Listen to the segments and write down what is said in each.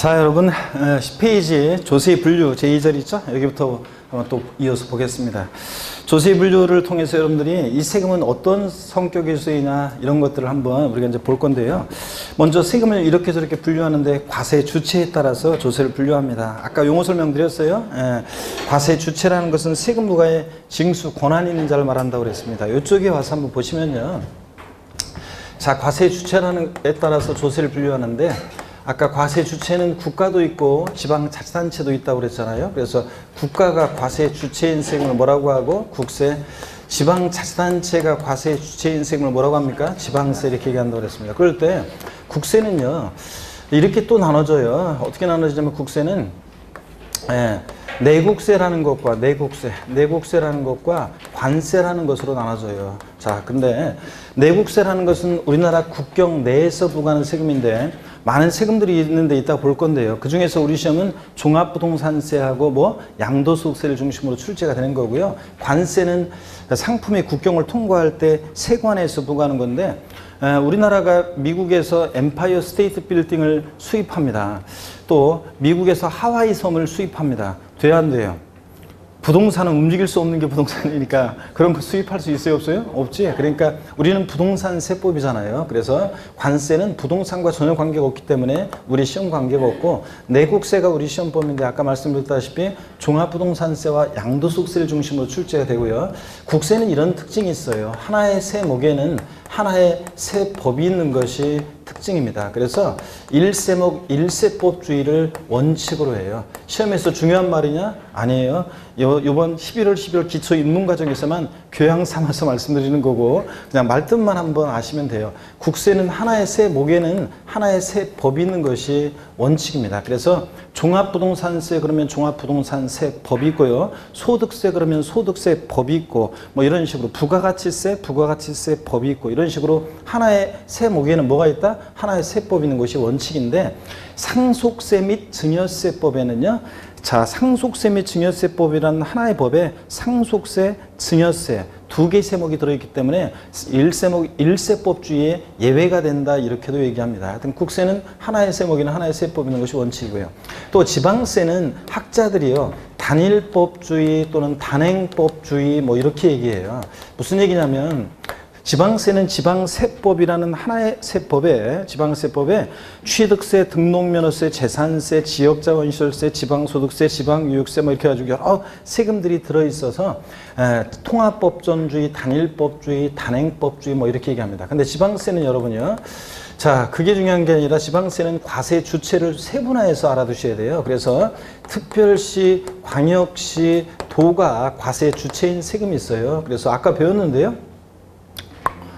자, 여러분 10페이지 조세의 분류 제2절 있죠? 여기부터 한번 또 이어서 보겠습니다. 조세의 분류를 통해서 여러분들이 이 세금은 어떤 성격의 세이나 이런 것들을 한번 우리가 이제 볼 건데요. 먼저 세금을 이렇게 저렇게 분류하는데 과세 주체에 따라서 조세를 분류합니다. 아까 용어 설명드렸어요. 과세 주체라는 것은 세금 부과의 징수 권한이 있는 자를 말한다고 그랬습니다. 이쪽에 와서 한번 보시면요. 자, 과세 주체라는 에 따라서 조세를 분류하는데 아까 과세 주체는 국가도 있고 지방자치단체도 있다고 그랬잖아요. 그래서 국가가 과세 주체인 세금을 뭐라고 하고 국세, 지방자치단체가 과세 주체인 세금을 뭐라고 합니까? 지방세 이렇게 얘기한다고 그랬습니다. 그럴 때 국세는요 이렇게 또 나눠져요. 어떻게 나눠지냐면 국세는 내국세라는 것과 내국세라는 것과 관세라는 것으로 나눠져요. 자, 근데 내국세라는 것은 우리나라 국경 내에서 부과하는 세금인데 많은 세금들이 있는데 이따 볼 건데요. 그 중에서 우리 시험은 종합부동산세하고 양도소득세를 중심으로 출제가 되는 거고요. 관세는 상품이 국경을 통과할 때 세관에서 부과하는 건데 우리나라가 미국에서 엠파이어 스테이트 빌딩을 수입합니다. 또 미국에서 하와이 섬을 수입합니다. 돼야 안 돼요? 부동산은 움직일 수 없는 게 부동산이니까 그런 거 수입할 수 있어요? 없어요? 없지. 그러니까 우리는 부동산 세법이잖아요. 그래서 관세는 부동산과 전혀 관계가 없기 때문에 우리 시험 관계가 없고 내국세가 우리 시험법인데 아까 말씀드렸다시피 종합부동산세와 양도소득세를 중심으로 출제가 되고요. 국세는 이런 특징이 있어요. 하나의 세목에는 하나의 세법이 있는 것이 특징입니다. 그래서 일세목 일세법주의를 원칙으로 해요. 시험에서 중요한 말이냐? 아니에요. 이번 11월 12월 기초 입문과정에서만 교양 삼아서 말씀드리는 거고 그냥 말뜻만 한번 아시면 돼요. 국세는 하나의 세목에는 하나의 세법이 있는 것이 원칙입니다. 그래서 종합부동산세 그러면 종합부동산세법이 있고요. 소득세 그러면 소득세법이 있고 뭐 이런 식으로 부가가치세법이 있고 이런 식으로 하나의 세목에는 뭐가 있다? 하나의 세법이 있는 것이 원칙인데 상속세 및 증여세법에는요. 자, 상속세 및 증여세법이라는 하나의 법에 상속세, 증여세 두 개의 세목이 들어있기 때문에 일세법주의에 예외가 된다 이렇게도 얘기합니다. 하여튼 국세는 하나의 세목이나 하나의 세법이 있는 것이 원칙이고요. 또 지방세는 학자들이요. 단일법주의 또는 단행법주의 뭐 이렇게 얘기해요. 무슨 얘기냐면 지방세는 지방세법이라는 하나의 세법에 지방세법에 취득세, 등록면허세, 재산세, 지역자원시설세, 지방소득세, 지방유육세 뭐 이렇게 해가지고 여러 세금들이 들어있어서 통합법전주의, 단일법주의, 단행법주의 뭐 이렇게 얘기합니다. 근데 지방세는 여러분요. 자, 그게 중요한 게 아니라 지방세는 과세 주체를 세분화해서 알아두셔야 돼요. 그래서 특별시, 광역시, 도가 과세 주체인 세금이 있어요. 그래서 아까 배웠는데요.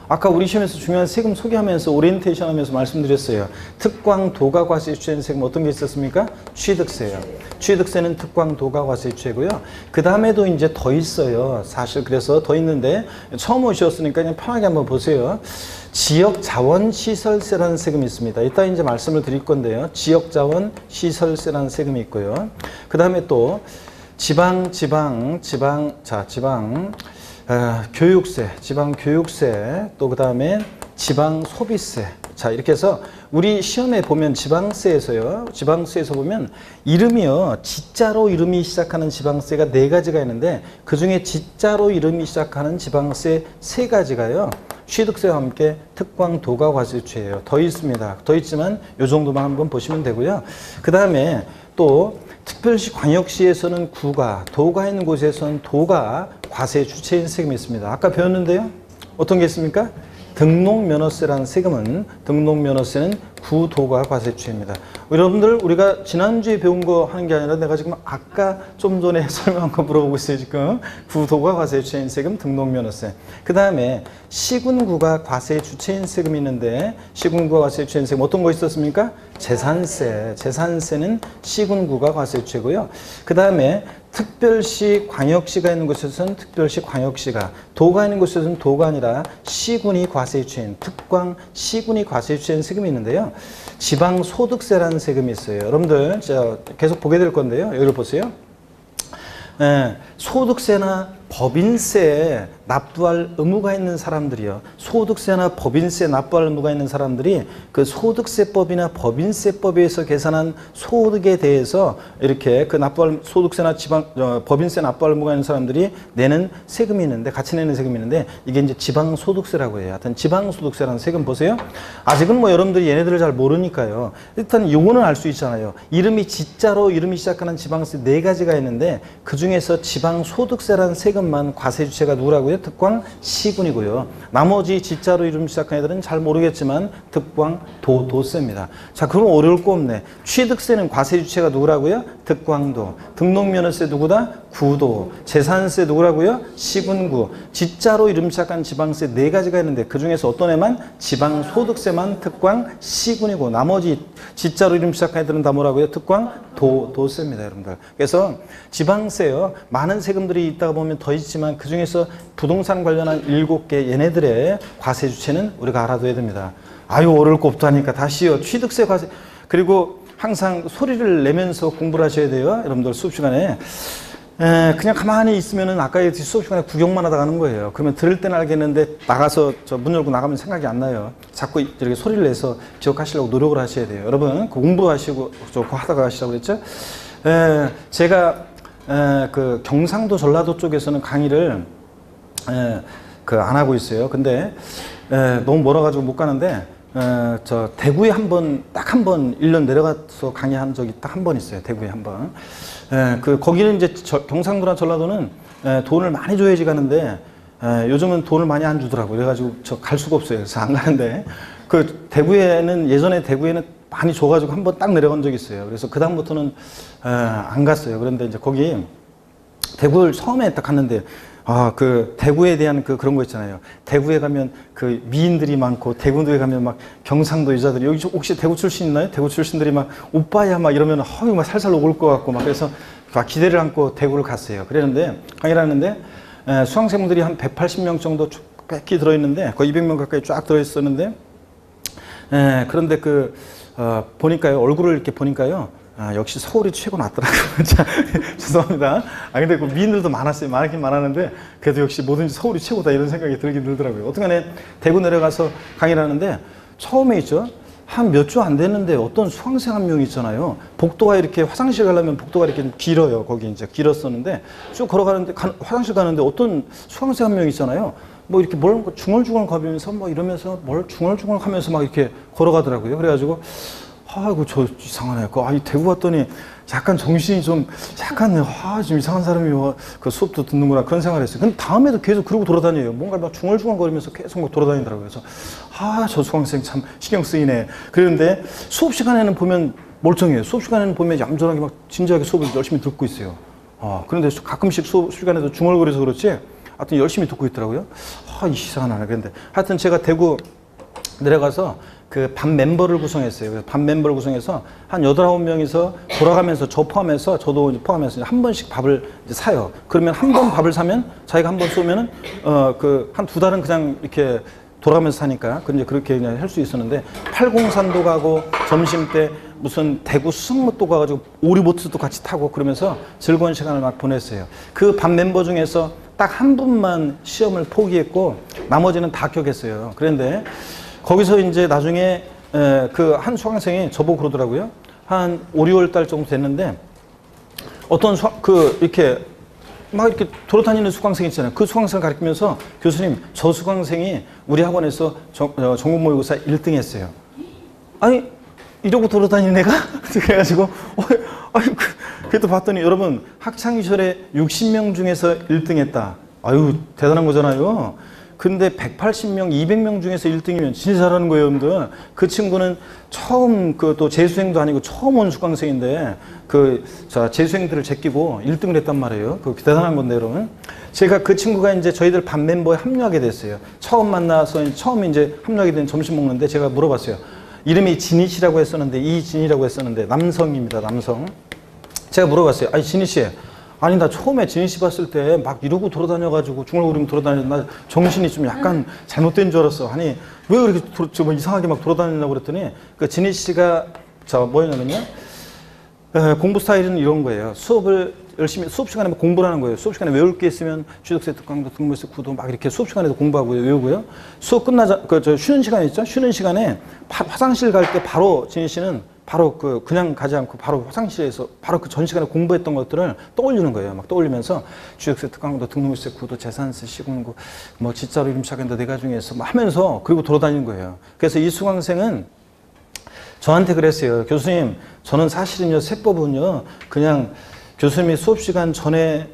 아까 우리 시험에서 중요한 세금 소개하면서 오리엔테이션 하면서 말씀드렸어요. 특광, 도가 과세 주체인 세금 어떤 게 있었습니까? 취득세요. 취득세는 특광, 도가 과세 주체고요. 그 다음에도 이제 더 있어요. 사실 그래서 더 있는데 처음 오셨으니까 그냥 편하게 한번 보세요. 지역자원시설세라는 세금이 있습니다. 이따 이제 말씀을 드릴 건데요. 지역자원시설세라는 세금이 있고요. 그 다음에 또 교육세, 지방교육세, 또 그 다음에 지방소비세. 자, 이렇게 해서 우리 시험에 보면 지방세에서 보면 이름이요. 지자로 이름이 시작하는 지방세가 4가지가 있는데 그 중에 지자로 이름이 시작하는 지방세 3가지가요. 취득세와 함께 특광, 도가 과세 주체예요. 더 있습니다. 더 있지만 이 정도만 한번 보시면 되고요. 그 다음에 또 특별시, 광역시에서는 구가, 도가 있는 곳에서는 도가 과세 주체인 세금이 있습니다. 아까 배웠는데요. 어떤 게 있습니까? 등록면허세라는 세금은 등록면허세는 구도가 과세 주체입니다. 여러분들 우리가 지난주에 배운 거 하는 게 아니라 내가 지금 아까 좀 전에 설명한 거 물어보고 있어요. 지금 구도가 과세 주체인 세금 등록면허세. 그 다음에 시군구가 과세 주체인 세금이 있는데 시군구가 과세 주체인 세금 어떤 거 있었습니까? 재산세. 재산세는 시군구가 과세 주체고요. 그 다음에 특별시, 광역시가 있는 곳에서는 특별시, 광역시가, 도가 있는 곳에서는 도가 아니라 시군이 과세 주체인 특광, 시군이 과세 주체인 세금이 있는데요. 지방소득세라는 세금이 있어요. 여러분들 제가 계속 보게 될 건데요. 여기를 보세요. 소득세나 법인세 납부할 의무가 있는 사람들이요. 소득세나 법인세 납부할 의무가 있는 사람들이 그 소득세법이나 법인세법에서 계산한 소득에 대해서 이렇게 그 납부할 소득세나 법인세 납부할 의무가 있는 사람들이 내는 세금이 있는데, 같이 내는 세금이 있는데, 이게 이제 지방소득세라고 해요. 하여튼 지방소득세라는 세금 보세요. 아직은 뭐 여러분들이 얘네들을 잘 모르니까요. 일단 요거는 알 수 있잖아요. 이름이 지자로 이름이 시작하는 지방세 4가지가 있는데, 그 중에서 지방소득세라는 세금만 과세 주체가 누구라고요? 득광 시군이고요. 나머지 지자로 이름 시작하는 애들은 잘 모르겠지만 득광 도세입니다. 자, 그럼 어려울 거 없네. 취득세는 과세 주체가 누구라고요? 득광도. 등록면허세 누구다? 구도. 재산세 누구라고요? 시군구. 지자로 이름 시작한 지방세 4가지가 있는데, 그 중에서 어떤 애만? 지방소득세만 득광 시군이고, 나머지 지자로 이름 시작한 애들은 다 뭐라고요? 득광 도세입니다, 여러분들. 그래서 지방세요. 많은 세금들이 있다가 보면 더 있지만, 그 중에서 부동산 관련한 7개 얘네들의 과세 주체는 우리가 알아둬야 됩니다. 아유, 어려울 거 없다니까. 다시요. 취득세 과세. 그리고 항상 소리를 내면서 공부를 하셔야 돼요. 여러분들 수업 시간에. 그냥 가만히 있으면은 아까 수업 시간에 구경만 하다 가는 거예요. 그러면 들을 때는 알겠는데 나가서 저 문 열고 나가면 생각이 안 나요. 자꾸 이렇게 소리를 내서 기억하시려고 노력을 하셔야 돼요. 여러분, 공부하시고 그거 하다가 하시라고 그랬죠? 제가 그 경상도 전라도 쪽에서는 강의를 안 하고 있어요. 근데 너무 멀어가지고 못 가는데 저 대구에 딱 한 번 1년 내려가서 강의한 적이 딱 한 번 있어요. 대구에 한 번. 거기는 이제 경상도나 전라도는 돈을 많이 줘야지 가는데 요즘은 돈을 많이 안 주더라고요. 그래가지고 저 갈 수가 없어요. 그래서 안 가는데, 예전에 대구에는 많이 줘가지고 한 번 딱 내려간 적이 있어요. 그래서 그다음부터는 안 갔어요. 그런데 이제 거기 대구를 처음에 딱 갔는데, 그 대구에 대한 그런 거 있잖아요. 대구에 가면 그 미인들이 많고, 대구에 가면 막 경상도 여자들이, 여기 혹시 대구 출신 있나요? 대구 출신들이 막 오빠야 막 이러면 막 살살 녹을 것 같고 막, 그래서 막 기대를 안고 대구를 갔어요. 그랬는데, 강의를 하는데 수강생분들이 한 180명 정도 빽히 들어있는데, 거의 200명 가까이 쫙 들어있었는데, 그런데 보니까요, 얼굴을 이렇게 보니까요, 역시 서울이 최고 낫더라고요. 자, 죄송합니다. 근데 그 미인들도 많았어요. 많긴 많았는데, 그래도 역시 뭐든지 서울이 최고다 이런 생각이 들긴 들더라고요. 어떡하네, 대구 내려가서 강의를 하는데, 처음에 있죠. 한 몇 주 안 됐는데 어떤 수강생 한 명 있잖아요. 복도가 이렇게 화장실 가려면 복도가 이렇게 길어요. 거기 이제 길었었는데, 쭉 걸어가는데, 화장실 가는데 어떤 수강생 한 명 있잖아요. 뭐 이렇게 뭘 중얼중얼 거리면서 뭐 이러면서 뭘 중얼중얼 하면서 막 이렇게 걸어가더라고요. 그래가지고, 아이고, 저 이상하네. 이 대구 왔더니 약간 정신이 좀 약간, 좀 이상한 사람이 그 수업도 듣는구나. 그런 생각을 했어요. 근데 다음에도 계속 그러고 돌아다녀요. 뭔가 막 중얼중얼거리면서 계속 막 돌아다니더라고요. 그래서, 저 수강생 참 신경 쓰이네. 그런데 수업 시간에는 보면 멀쩡해요. 수업 시간에는 보면 얌전하게 막 진지하게 수업을 열심히 듣고 있어요. 그런데 가끔씩 수업 시간에도 중얼거려서 그렇지, 하여튼 열심히 듣고 있더라고요. 이상하네. 그런데 하여튼 제가 대구 내려가서 그 반 멤버를 구성했어요. 그래서 반 멤버를 구성해서 한 8, 9명이서 돌아가면서 저도 포함해서 한 번씩 밥을 이제 사요. 그러면 한 번 밥을 사면, 자기가 한 번 쏘면은, 한 2달은 그냥 이렇게 돌아가면서 사니까, 이제 그렇게 그냥 할 수 있었는데, 팔공산도 가고, 점심 때 무슨 대구 수성못도 가가지고 오리보트도 같이 타고 그러면서 즐거운 시간을 막 보냈어요. 그 반 멤버 중에서 딱 한 분만 시험을 포기했고, 나머지는 다 합격했어요. 그런데, 거기서 이제 나중에 한 수강생이 저보고 그러더라고요. 한 5, 6월 달 정도 됐는데, 어떤 이렇게 막 이렇게 돌아다니는 수강생 있잖아요. 그 수강생을 가르치면서, 교수님, 저 수강생이 우리 학원에서 전국 모의고사 1등 했어요. 아니, 이러고 돌아다니는 애가? 그래가지고, 그래도 봤더니, 여러분, 학창시절에 60명 중에서 1등 했다. 대단한 거잖아요. 근데 180명, 200명 중에서 1등이면 진짜 잘하는 거예요, 여러분들. 그 친구는 처음, 또 재수생도 아니고 처음 온 수강생인데, 재수생들을 제끼고 1등을 했단 말이에요. 대단한 건데, 여러분. 제가 그 친구가 이제 저희들 반 멤버에 합류하게 됐어요. 처음 만나서, 처음 이제 합류하게 된 점심 먹는데, 제가 물어봤어요. 이름이 진희씨라고 했었는데, 이진이라고 했었는데, 남성입니다, 남성. 제가 물어봤어요. 진희씨. 아니, 나 처음에 진희씨 봤을 때 막 이러고 돌아다녀가지고 중얼거리면 나 정신이 좀 약간 잘못된 줄 알았어. 아니, 왜 그렇게 이상하게 막 돌아다니냐고 그랬더니, 진희씨가 뭐였냐면요. 공부 스타일은 이런 거예요. 수업을 열심히 수업 시간에 막 공부를 하는 거예요. 수업 시간에 외울 게 있으면 취득세, 특강도, 등록세, 구도 막 이렇게 수업 시간에도 공부하고 외우고요. 수업 끝나자, 저 쉬는 시간 있죠? 쉬는 시간에 화장실 갈 때 바로 진희 씨는 바로 그냥 가지 않고 바로 화장실에서 바로 그 전 시간에 공부했던 것들을 떠올리는 거예요. 막 떠올리면서 취득세, 특강도, 등록세, 구도, 재산세, 시군구, 뭐 진짜로 이름 시작한다 네 가지 중에서 막 하면서 그리고 돌아다니는 거예요. 그래서 이 수강생은 저한테 그랬어요. 교수님, 저는 사실은요, 세법은요, 그냥 교수님이 수업 시간 전에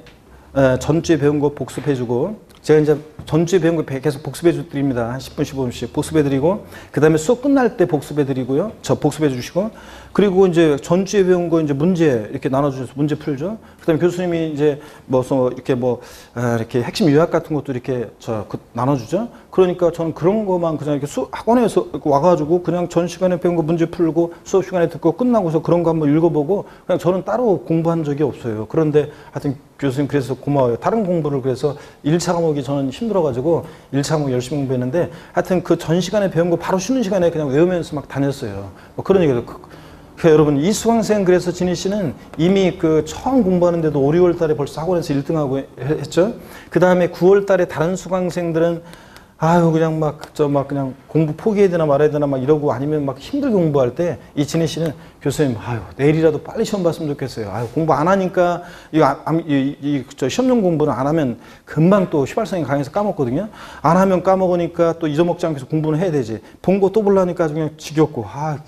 전주에 배운 거 복습해주고 제가 이제 전주에 배운 거 계속 복습해 드립니다. 한 10분, 15분씩 복습해 드리고 그 다음에 수업 끝날 때 복습해 드리고요. 저 복습해 주시고 그리고 이제 전주에 배운 거 이제 문제 이렇게 나눠주셔서 문제 풀죠. 그 다음에 교수님이 이제 이렇게 핵심 요약 같은 것도 이렇게 나눠주죠. 그러니까 저는 그런 거만 그냥 이렇게 학원에서 와가지고 그냥 전 시간에 배운 거 문제 풀고 수업 시간에 듣고 끝나고서 그런 거 한번 읽어보고 그냥 저는 따로 공부한 적이 없어요. 그런데 하여튼 교수님 그래서 고마워요. 다른 공부를 그래서 1차 과목이 저는 힘들어가지고 1차 과목 열심히 공부했는데 하여튼 그 전 시간에 배운 거 바로 쉬는 시간에 그냥 외우면서 막 다녔어요. 뭐 그런 얘기도. 그러니까 여러분 이 수강생 그래서 진희 씨는 이미 그 처음 공부하는데도 5, 6월 달에 벌써 학원에서 1등하고 했죠. 그 다음에 9월 달에 다른 수강생들은 아유 그냥 그냥 공부 포기해야 되나 말아야 되나 막 이러고 아니면 막 힘들게 공부할 때 이 진희 씨는 교수님 아유 내일이라도 빨리 시험 봤으면 좋겠어요. 아유 공부 안 하니까 저 시험용 공부는 안 하면 금방 또 휘발성이 강해서 까먹거든요. 안 하면 까먹으니까 또 잊어먹지 않고 공부는 해야 되지. 본 거 또 보려니까 그냥 지겹고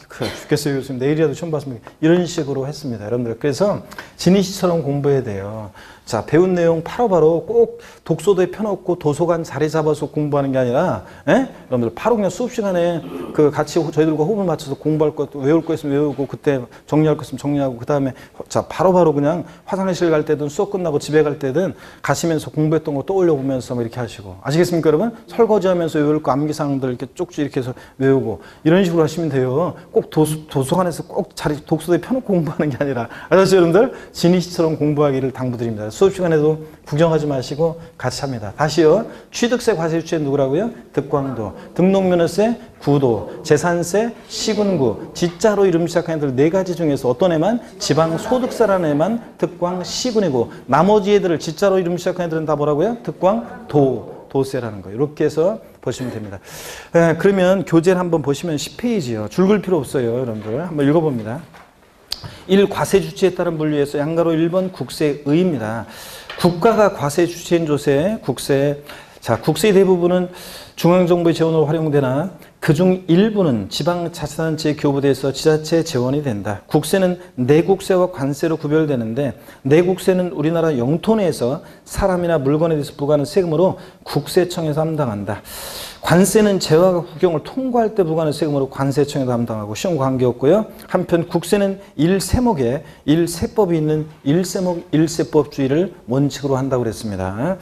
그래 죽겠어요 교수님 내일이라도 시험 봤으면 좋겠어요. 이런 식으로 했습니다. 여러분들 그래서 진희 씨처럼 공부해야 돼요. 자, 배운 내용 바로바로 꼭 독서도에 펴놓고 도서관 자리 잡아서 공부하는 게 아니라, 여러분들 바로 그냥 수업 시간에 같이 저희들과 호흡을 맞춰서 공부할 것, 외울 거 있으면 외우고, 그때 정리할 거 있으면 정리하고, 그 다음에, 자, 바로바로 그냥 화장실 갈 때든 수업 끝나고 집에 갈 때든 가시면서 공부했던 거 떠올려 보면서 뭐 이렇게 하시고. 아시겠습니까, 여러분? 설거지 하면서 외울 거 암기사항들 이렇게 쪽지 이렇게 해서 외우고, 이런 식으로 하시면 돼요. 꼭 도서관에서 꼭 독서도에 펴놓고 공부하는 게 아니라. 아시죠, 여러분들? 진희 씨처럼 공부하기를 당부드립니다. 수업 시간에도 구경하지 마시고 같이 합니다. 다시요. 취득세 과세 주체는 누구라고요? 특광도, 등록면허세, 구도, 재산세, 시군구, 지자로 이름 시작하는 애들 네 가지 중에서 어떤 애만? 지방소득세라는 애만 특광 시군이고 나머지 애들을 지자로 이름 시작하는 애들은 다 뭐라고요? 특광 도세라는 거예요. 이렇게 해서 보시면 됩니다. 그러면 교재를 한번 보시면 10페이지요. 줄 글 필요 없어요. 여러분들 한번 읽어봅니다. 1. 과세 주체에 따른 분류에서 양가로 1번 국세의입니다. 국가가 과세 주체인 조세, 국세. 자, 국세의 대부분은 중앙정부의 재원으로 활용되나 그중 일부는 지방자치단체에 교부돼서 지자체 재원이 된다. 국세는 내국세와 관세로 구별되는데 내국세는 우리나라 영토 내에서 사람이나 물건에 대해서 부과하는 세금으로 국세청에서 담당한다. 관세는 재화가 국경을 통과할 때 부과하는 세금으로 관세청에서 담당하고 시험 관계없고요. 한편 국세는 일세목에 일세법이 있는 일세목 일세법주의를 원칙으로 한다고 그랬습니다.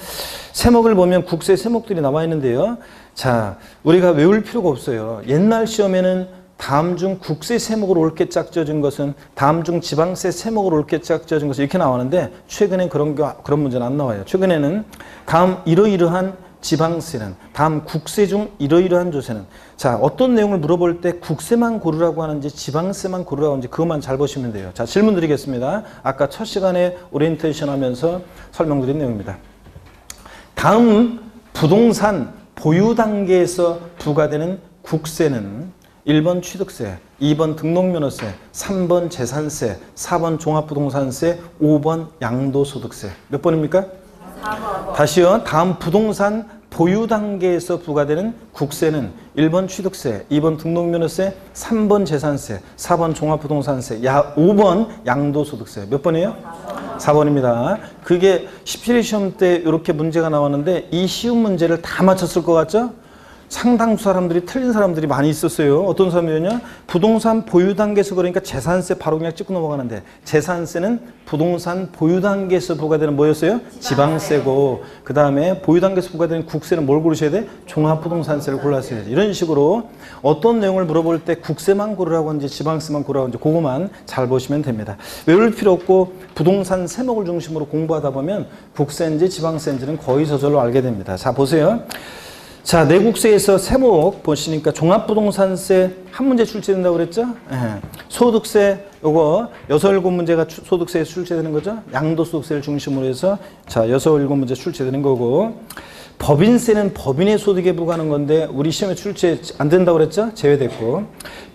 세목을 보면 국세 세목들이 나와 있는데요. 자, 우리가 외울 필요가 없어요. 옛날 시험에는 다음 중 국세 세목으로 옳게 짝지어진 것은 다음 중 지방세 세목으로 옳게 짝지어진 것은 이렇게 나오는데 최근엔 그런 문제는 안 나와요. 최근에는 다음 이러이러한 지방세는 다음 국세 중 이러이러한 조세는 자 어떤 내용을 물어볼 때 국세만 고르라고 하는지 지방세만 고르라고 하는지 그것만 잘 보시면 돼요. 자 질문 드리겠습니다. 아까 첫 시간에 오리엔테이션 하면서 설명드린 내용입니다. 다음 부동산 보유 단계에서 부과되는 국세는 1번 취득세, 2번 등록면허세, 3번 재산세, 4번 종합부동산세, 5번 양도소득세. 몇 번입니까? 4번. 다시요. 다음 부동산 보유 단계에서 부과되는 국세는 1번 취득세, 2번 등록면허세, 3번 재산세, 4번 종합부동산세, 5번 양도소득세. 몇 번이에요? 4번입니다. 그게 17회 시험 때 이렇게 문제가 나왔는데 이 쉬운 문제를 다 맞췄을 것 같죠? 상당수 사람들이 틀린 사람들이 많이 있었어요. 어떤 사람이었냐? 부동산 보유 단계에서 그러니까 재산세 바로 그냥 찍고 넘어가는데 재산세는 부동산 보유 단계에서 부과되는 뭐였어요? 지방세고 그 다음에 보유 단계에서 부과되는 국세는 뭘 고르셔야 돼? 종합부동산세를 골랐어야 돼. 이런 식으로 어떤 내용을 물어볼 때 국세만 고르라고 하는지 지방세만 고르라고 하는지 그거만 잘 보시면 됩니다. 외울 필요 없고 부동산 세목을 중심으로 공부하다 보면 국세인지 지방세인지는 거의 저절로 알게 됩니다. 자 보세요. 자, 내국세에서 세목 보시니까 종합부동산세 한 문제 출제된다고 그랬죠? 예. 소득세 요거 6, 7문제가 소득세에 출제되는 거죠. 양도소득세를 중심으로 해서 자, 6, 7문제 출제되는 거고, 법인세는 법인의 소득에 부과하는 건데 우리 시험에 출제 안 된다고 그랬죠? 제외됐고,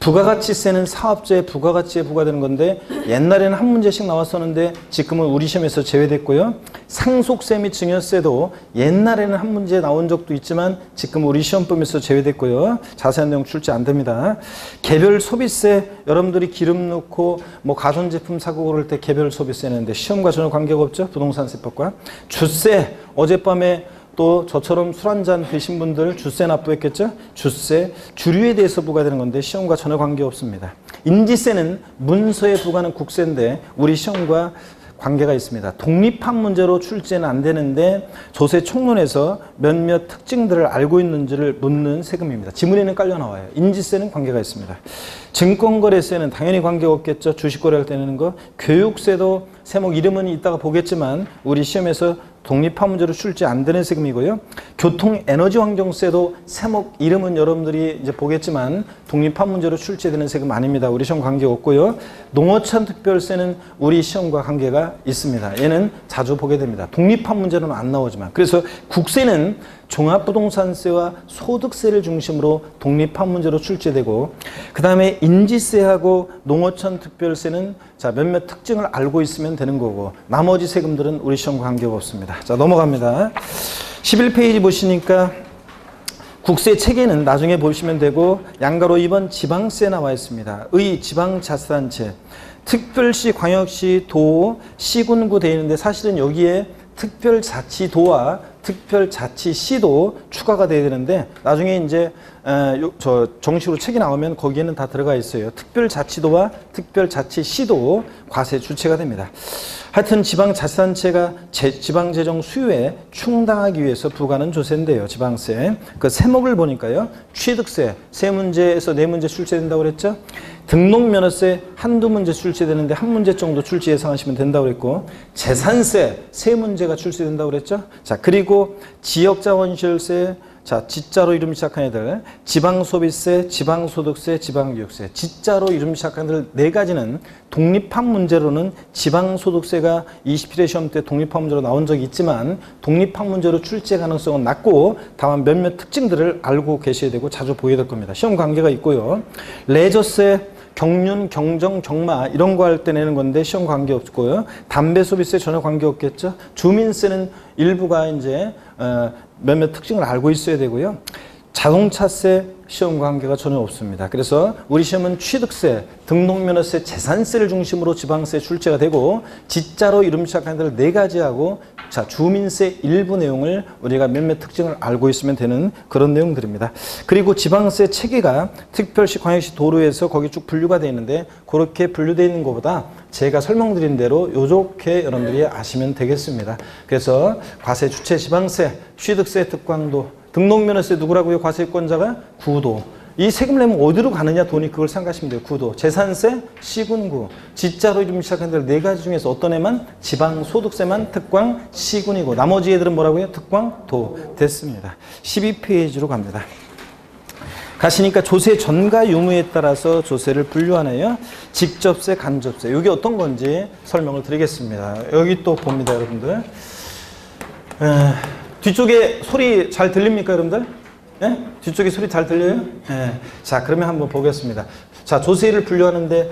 부가가치세는 사업자의 부가가치에 부과되는 건데 옛날에는 한 문제씩 나왔었는데 지금은 우리 시험에서 제외됐고요. 상속세 및 증여세도 옛날에는 한 문제 나온 적도 있지만 지금 우리 시험범위에서 제외됐고요. 자세한 내용 출제 안 됩니다. 개별 소비세, 여러분들이 기름 넣고 뭐 가전제품 사고 그럴 때 개별 소비세 내는데 시험과 전혀 관계가 없죠. 부동산세법과. 주세, 어젯밤에 또 저처럼 술 한잔 드신 분들 주세 납부했겠죠? 주세, 주류에 대해서 부과되는 건데 시험과 전혀 관계없습니다. 인지세는 문서에 부과하는 국세인데 우리 시험과 관계가 있습니다. 독립한 문제로 출제는 안 되는데 조세 총론에서 몇몇 특징들을 알고 있는지를 묻는 세금입니다. 지문에는 깔려 나와요. 인지세는 관계가 있습니다. 증권거래세는 당연히 관계가 없겠죠. 주식거래할 때 내는 거. 교육세도 세목 이름은 이따가 보겠지만 우리 시험에서 독립한 문제로 출제 안 되는 세금이고요. 교통에너지환경세도 세목 이름은 여러분들이 이제 보겠지만 독립한 문제로 출제되는 세금 아닙니다. 우리 시험 관계 없고요. 농어촌특별세는 우리 시험과 관계가 있습니다. 얘는 자주 보게 됩니다. 독립한 문제로는 안 나오지만. 그래서 국세는 종합부동산세와 소득세를 중심으로 독립한 문제로 출제되고, 그 다음에 인지세하고 농어촌특별세는 자, 몇몇 특징을 알고 있으면 되는 거고, 나머지 세금들은 우리 시험과 관계가 없습니다. 자, 넘어갑니다. 11페이지 보시니까 국세 체계는 나중에 보시면 되고, 양가로 2번 지방세 나와 있습니다. 의, 지방자치단체, 특별시, 광역시, 도, 시군구 되어 있는데 사실은 여기에 특별자치도와 특별자치시도 추가가 돼야 되는데 나중에 이제 저 정식으로 책이 나오면 거기에는 다 들어가 있어요. 특별자치도와 특별자치시도 과세 주체가 됩니다. 하여튼 지방자치단체가 지방재정 수요에 충당하기 위해서 부과하는 조세인데요. 지방세. 그 세목을 보니까요. 취득세, 세 문제에서 네 문제 출제된다고 그랬죠. 등록면허세 한두 문제 출제되는데 한 문제 정도 출제 예상하시면 된다고 그랬고, 재산세 세 문제가 출제된다고 그랬죠. 자, 그리고 지역자원시설세, 자, 지자로 이름 시작한 애들, 지방소비세, 지방소득세, 지방교육세, 지자로 이름 시작한 애들 네 가지는 독립한 문제로는 지방소득세가 21회 시험 때 독립한 문제로 나온 적이 있지만 독립한 문제로 출제 가능성은 낮고 다만 몇몇 특징들을 알고 계셔야 되고 자주 보게 될 겁니다. 시험 관계가 있고요. 레저세, 경륜, 경정, 경마 이런 거 할 때 내는 건데 시험 관계 없고요. 담배 소비세 전혀 관계 없겠죠. 주민세는 일부가 이제 몇몇 특징을 알고 있어야 되고요. 자동차세 시험 관계가 전혀 없습니다. 그래서 우리 시험은 취득세, 등록면허세, 재산세를 중심으로 지방세 출제가 되고, 지자로 이름 시작하는 데를 네 가지하고, 자, 주민세 일부 내용을 우리가 몇몇 특징을 알고 있으면 되는 그런 내용들입니다. 그리고 지방세 체계가 특별시, 광역시, 도로에서 거기 쭉 분류가 되어 있는데 그렇게 분류되어 있는 것보다 제가 설명드린 대로 요렇게 여러분들이 아시면 되겠습니다. 그래서 과세 주체 지방세, 취득세 특광도, 등록면허세 누구라고요? 과세권자가 구도. 이 세금 내면 어디로 가느냐 돈이 그걸 생각하시면 돼요. 구도. 재산세, 시군구. 지자로 이름 시작한 데 네 가지 중에서 어떤 애만? 지방소득세만 특광, 시군이고 나머지 애들은 뭐라고요? 특광, 도. 됐습니다. 12페이지로 갑니다. 가시니까 조세 전가 유무에 따라서 조세를 분류하네요. 직접세, 간접세. 이게 어떤 건지 설명을 드리겠습니다. 여기 또 봅니다, 여러분들. 뒤쪽에 소리 잘 들립니까, 여러분들? 예? 뒤쪽에 소리 잘 들려요? 예. 자, 그러면 한번 보겠습니다. 자, 조세를 분류하는데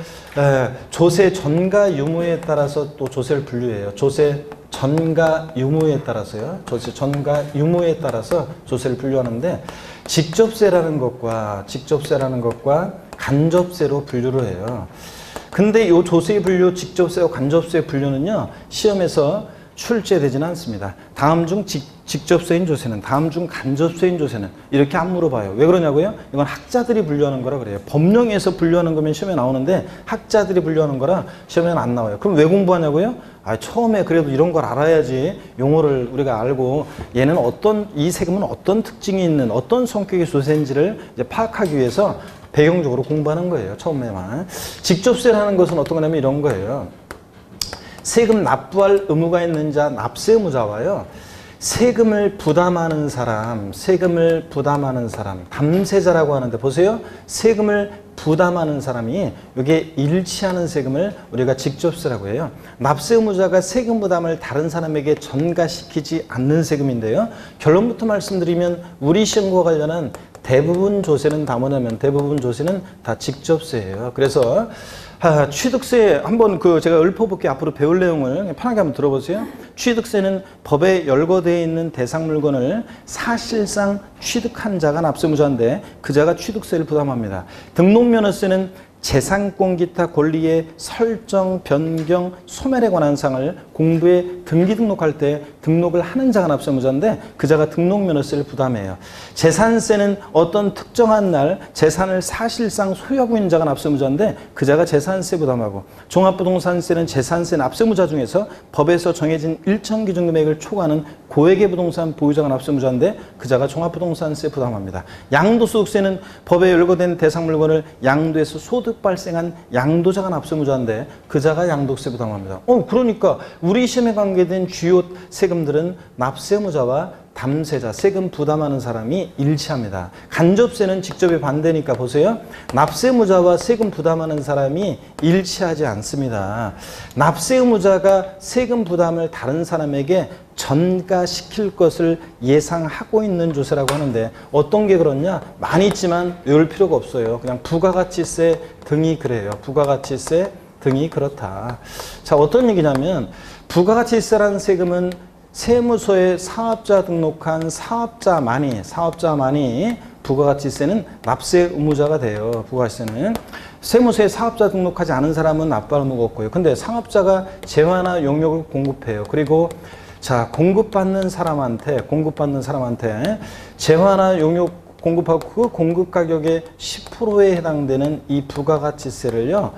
조세 전가 유무에 따라서 또 조세를 분류해요. 조세 전가 유무에 따라서요. 조세 전가 유무에 따라서 조세를 분류하는데 직접세라는 것과 간접세로 분류를 해요. 근데 이 조세 분류, 직접세와 간접세 분류는요, 시험에서 출제되지는 않습니다. 다음 중 직접세인 조세는, 다음 중 간접세인 조세는 이렇게 안 물어봐요. 왜 그러냐고요? 이건 학자들이 분류하는 거라 그래요. 법령에서 분류하는 거면 시험에 나오는데 학자들이 분류하는 거라 시험에는 안 나와요. 그럼 왜 공부하냐고요? 처음에 그래도 이런 걸 알아야지 용어를 우리가 알고 얘는 이 세금은 어떤 특징이 있는 어떤 성격의 조세인지를 이제 파악하기 위해서 배경적으로 공부하는 거예요. 처음에만. 직접세라는 것은 어떤 거냐면 이런 거예요. 세금 납부할 의무가 있는 자, 납세 의무자와요. 세금을 부담하는 사람, 세금을 부담하는 사람, 담세자라고 하는데 보세요. 세금을 부담하는 사람이 여기에 일치하는 세금을 우리가 직접세라고 해요. 납세 의무자가 세금 부담을 다른 사람에게 전가시키지 않는 세금인데요. 결론부터 말씀드리면 우리 시험과 관련한 대부분 조세는 다 뭐냐면 대부분 조세는 다 직접세예요. 그래서 취득세 한번 제가 읊어볼게요. 앞으로 배울 내용을 편하게 한번 들어보세요. 취득세는 법에 열거되어 있는 대상 물건을 사실상 취득한 자가 납세의무자인데 그 자가 취득세를 부담합니다. 등록면허세는 재산권 기타 권리의 설정, 변경, 소멸에 관한 사항을 공부에 등기 등록할 때 등록을 하는 자가 납세의무자인데 그 자가 등록면허세를 부담해요. 재산세는 어떤 특정한 날 재산을 사실상 소유하고 있는 자가 납세의무자인데 그 자가 재산세 부담하고, 종합부동산세는 재산세 납세의무자 중에서 법에서 정해진 일정 기준 금액을 초과하는 고액의 부동산 보유자가 납세의무자인데 그 자가 종합부동산세 부담합니다. 양도소득세는 법에 열거된 대상 물건을 양도해서 소득 발생한 양도자가 납세의무자인데 그 자가 양도세 부담합니다. 그러니까 우리 시험에 관계된 주요 세금들은 납세의무자와 담세자, 세금 부담하는 사람이 일치합니다. 간접세는 직접에 반대니까 보세요. 납세의무자와 세금 부담하는 사람이 일치하지 않습니다. 납세의무자가 세금 부담을 다른 사람에게 전가시킬 것을 예상하고 있는 조세라고 하는데 어떤 게 그렇냐? 많이 있지만 외울 필요가 없어요. 그냥 부가가치세 등이 그래요. 부가가치세 등이 그렇다. 자, 어떤 얘기냐면 부가가치세라는 세금은 세무서에 사업자 등록한 사업자만이 부가가치세는 납세 의무자가 돼요. 부가가치세는 세무서에 사업자 등록하지 않은 사람은 납부할 의무가 없고요. 근데 상업자가 재화나 용역을 공급해요. 그리고 자, 공급받는 사람한테 재화나 용역 공급하고 그 공급 가격의 10%에 해당되는 이 부가가치세를요,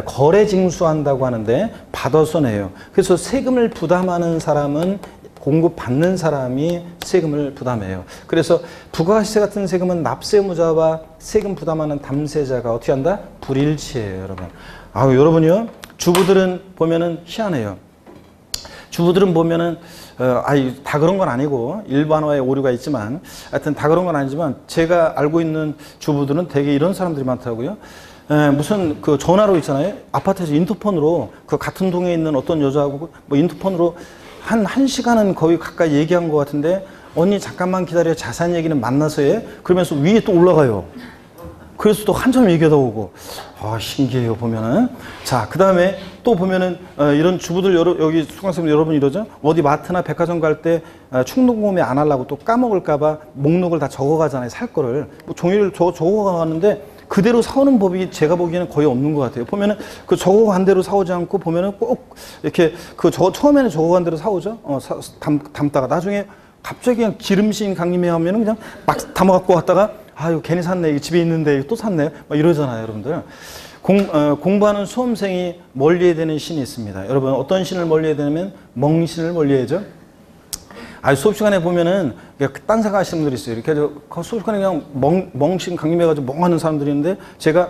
거래 징수한다고 하는데 받아서 내요. 그래서 세금을 부담하는 사람은 공급받는 사람이 세금을 부담해요. 그래서 부가가치세 같은 세금은 납세의무자와 세금 부담하는 담세자가 어떻게 한다? 불일치해요, 여러분. 여러분이요, 주부들은 보면은 희한해요. 주부들은 보면은 다 그런 건 아니고 일반화의 오류가 있지만 하여튼 다 그런 건 아니지만 제가 알고 있는 주부들은 되게 이런 사람들이 많더라고요. 무슨 전화로 있잖아요. 아파트에서 인터폰으로 같은 동에 있는 어떤 여자하고 인터폰으로 한 시간은 거의 가까이 얘기한 것 같은데, 언니 잠깐만 기다려, 자세한 얘기는 만나서 해. 그러면서 위에 또 올라가요. 그래서 또 한참 얘기하다 오고. 신기해요, 보면은. 자, 그 다음에 또 보면은, 이런 주부들, 여기 수강생들 여러분 이러죠? 어디 마트나 백화점 갈 때, 충동구매 안 하려고 또 까먹을까봐 목록을 다 적어가잖아요, 살 거를. 종이를 적어가는데, 그대로 사오는 법이 제가 보기에는 거의 없는 것 같아요. 보면은 적어간 대로 사오지 않고 보면은 꼭 이렇게 처음에는 적어간 대로 사오죠. 담다가 나중에 갑자기 그냥 기름신 강림해 하면은 그냥 막 담아갖고 왔다가 이거 괜히 샀네. 이거 집에 있는데 이거 또 샀네. 막 이러잖아요, 여러분들. 공부하는 수험생이 멀리해야 되는 신이 있습니다. 여러분, 어떤 신을 멀리해야 되냐면 멍신을 멀리해야죠. 수업 시간에 보면은 딴 생각 하시는 분들이 있어요. 이렇게 수업 시간에 그냥 멍신 강림해가지고 멍하는 사람들이 있는데 제가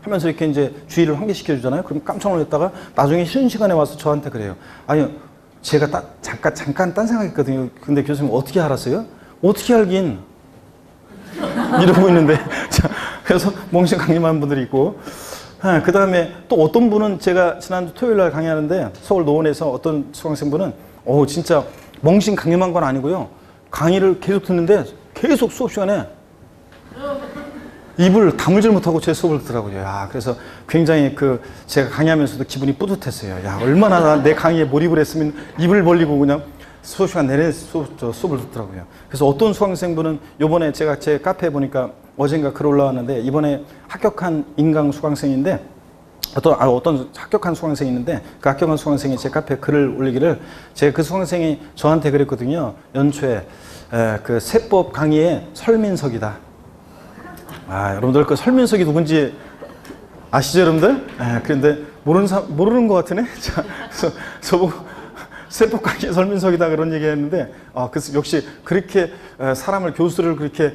하면서 이렇게 이제 주의를 환기시켜 주잖아요. 그럼 깜짝 놀랐다가 나중에 쉬는 시간에 와서 저한테 그래요. 제가 잠깐 딴 생각했거든요. 근데 교수님 어떻게 알았어요? 어떻게 알긴 이러고 있는데. 자, 그래서 멍신 강림하는 분들이 있고, 그 다음에 또 어떤 분은 제가 지난주 토요일 날 강의하는데 서울 노원에서 어떤 수강생분은 진짜 멍신 강림한 건 아니고요. 강의를 계속 듣는데 계속 수업 시간에 입을 다물질 못하고 제 수업을 듣더라고요. 그래서 굉장히 제가 강의하면서도 기분이 뿌듯했어요. 얼마나 내 강의에 몰입을 했으면 입을 벌리고 그냥 수업 시간 내내 수업을 듣더라고요. 그래서 어떤 수강생분은 요번에 제가 제 카페에 보니까 어젠가 글 올라왔는데, 이번에 합격한 인강 수강생인데, 어떤 합격한 수강생이 있는데 그 합격한 수강생이 제 카페에 글을 올리기를, 제가 그 수강생이 저한테 그랬거든요. 연초에 세법 강의에 설민석이다. 여러분들 설민석이 누군지 아시죠, 여러분들? 그런데 모르는 것 같으네. 자, 그래서 세법 강의 설민석이다 그런 얘기했는데 그래서 역시 그렇게 사람을 교수를 그렇게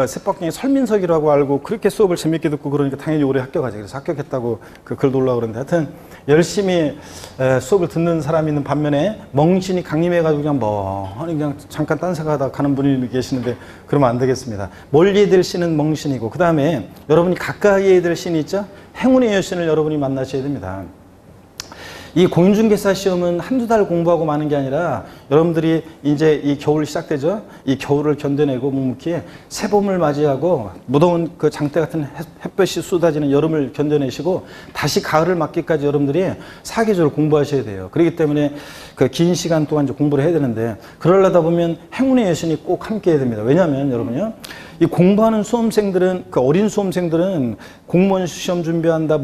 세법 강의 설민석이라고 알고 그렇게 수업을 재밌게 듣고 그러니까 당연히 올해 합격하지. 그래서 합격했다고 그 글도 올라오고 그러는데 하여튼 열심히 수업을 듣는 사람이 있는 반면에 멍신이 강림해가지고 그냥 멍하니 그냥 잠깐 딴 생각하다 가는 분이 계시는데 그러면 안 되겠습니다. 멀리 될 신은 멍신이고 그 다음에 여러분이 가까이에 될 신이 있죠? 행운의 여신을 여러분이 만나셔야 됩니다. 이 공인중개사 시험은 한두 달 공부하고 마는 게 아니라 여러분들이 이제 이 겨울 시작되죠? 이 겨울을 견뎌내고 묵묵히 새봄을 맞이하고 무더운 그 장대 같은 햇볕이 쏟아지는 여름을 견뎌내시고 다시 가을을 맞기까지 여러분들이 사계절을 공부하셔야 돼요. 그렇기 때문에 그 긴 시간 동안 이제 공부를 해야 되는데 그러려다 보면 행운의 여신이 꼭 함께 해야 됩니다. 왜냐하면 여러분요. 이 공부하는 수험생들은 그 어린 수험생들은 공무원 시험 준비한다,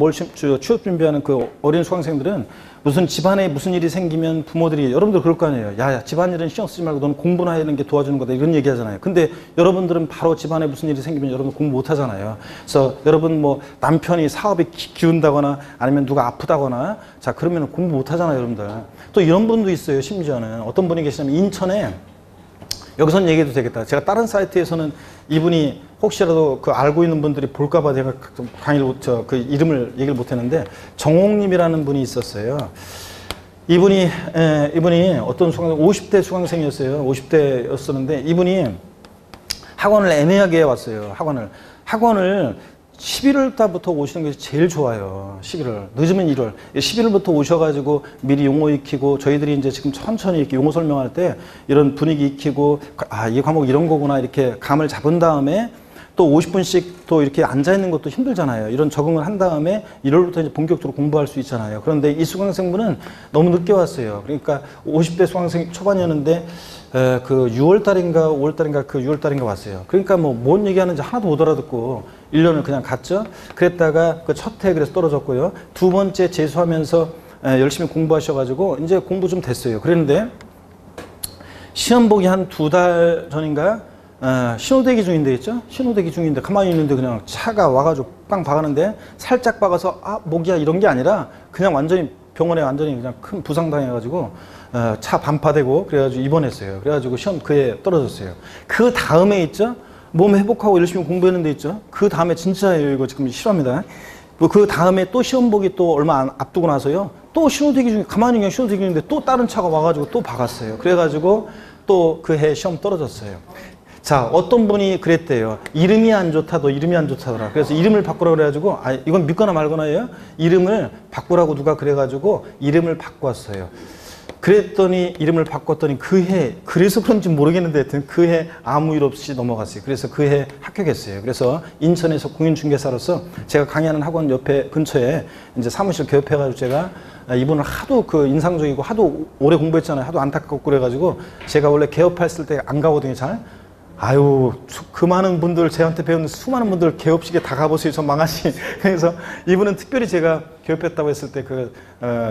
취업 준비하는 그 어린 수강생들은 무슨 집안에 무슨 일이 생기면 부모들이 여러분들 그럴 거 아니에요. 야, 집안일은 신경 쓰지 말고 너는 공부나 하는 게 도와주는 거다 이런 얘기 하잖아요. 근데 여러분들은 바로 집안에 무슨 일이 생기면 여러분 공부 못 하잖아요. 그래서 여러분 뭐 남편이 사업이 기운다거나 아니면 누가 아프다거나 자 그러면 공부 못 하잖아요, 여러분들. 또 이런 분도 있어요. 심지어는 어떤 분이 계시냐면 인천에 여기서는 얘기해도 되겠다. 제가 다른 사이트에서는 이분이 혹시라도 그 알고 있는 분들이 볼까봐 제가 강의를 그 이름을 얘기를 못했는데 정옥님이라는 분이 있었어요. 이분이 어떤 수강생 50대 수강생이었어요. 50대였었는데 이분이 학원을 애매하게 왔어요. 학원을 11월 달부터 오시는 게 제일 좋아요. 11월. 늦으면 1월. 11월부터 오셔가지고 미리 용어 익히고 저희들이 이제 지금 천천히 이렇게 용어 설명할 때 이런 분위기 익히고 이 과목 이런 거구나 이렇게 감을 잡은 다음에 또 50분씩 또 이렇게 앉아있는 것도 힘들잖아요. 이런 적응을 한 다음에 1월부터 이제 본격적으로 공부할 수 있잖아요. 그런데 이 수강생분은 너무 늦게 왔어요. 그러니까 50대 수강생 초반이었는데 그 6월달인가 5월달인가 그 6월달인가 왔어요. 그러니까 뭐 뭔 얘기하는지 하나도 못 알아듣고 1년을 그냥 갔죠. 그랬다가 그 첫 해 그래서 떨어졌고요. 두 번째 재수하면서 열심히 공부하셔가지고 이제 공부 좀 됐어요. 그랬는데 시험 보기 한 2달 전인가 신호대기 중인데 있죠? 신호대기 중인데 가만히 있는데 그냥 차가 와가지고 빵 박았는데 살짝 박아서 목이야 이런 게 아니라 그냥 완전히 병원에 완전히 그냥 큰 부상 당해가지고 차 반파되고 그래가지고 입원했어요. 그래가지고 시험 그해 떨어졌어요. 그 다음에 있죠? 몸 회복하고 열심히 공부했는데 있죠? 그 다음에 진짜예요. 이거 지금 싫어합니다. 그 다음에 또 시험 보기 또 얼마 앞두고 나서요. 또 신호대기 중에 가만히 그냥 신호대기 중인데 또 다른 차가 와가지고 또 박았어요. 그래가지고 또 그 해 시험 떨어졌어요. 자, 어떤 분이 그랬대요. 이름이 안 좋다더라. 그래서 이름을 바꾸라고 그래가지고, 이건 믿거나 말거나예요. 이름을 바꾸라고 누가 그래가지고, 이름을 바꿨어요. 그랬더니, 이름을 바꿨더니 그 해, 그래서 그런지 모르겠는데, 하여튼 그 해 아무 일 없이 넘어갔어요. 그래서 그 해 합격했어요. 그래서 인천에서 공인중개사로서 제가 강의하는 학원 옆에 근처에 이제 사무실 개업해가지고 제가 이분을 하도 그 인상적이고 하도 오래 공부했잖아요. 하도 안타깝고 그래가지고 제가 원래 개업했을 때 안 가거든요, 잘. 아유, 그 많은 분들, 저한테 배우는 수많은 분들 개업식에 다 가보세요. 전 망하시. 그래서 이분은 특별히 제가 개업했다고 했을 때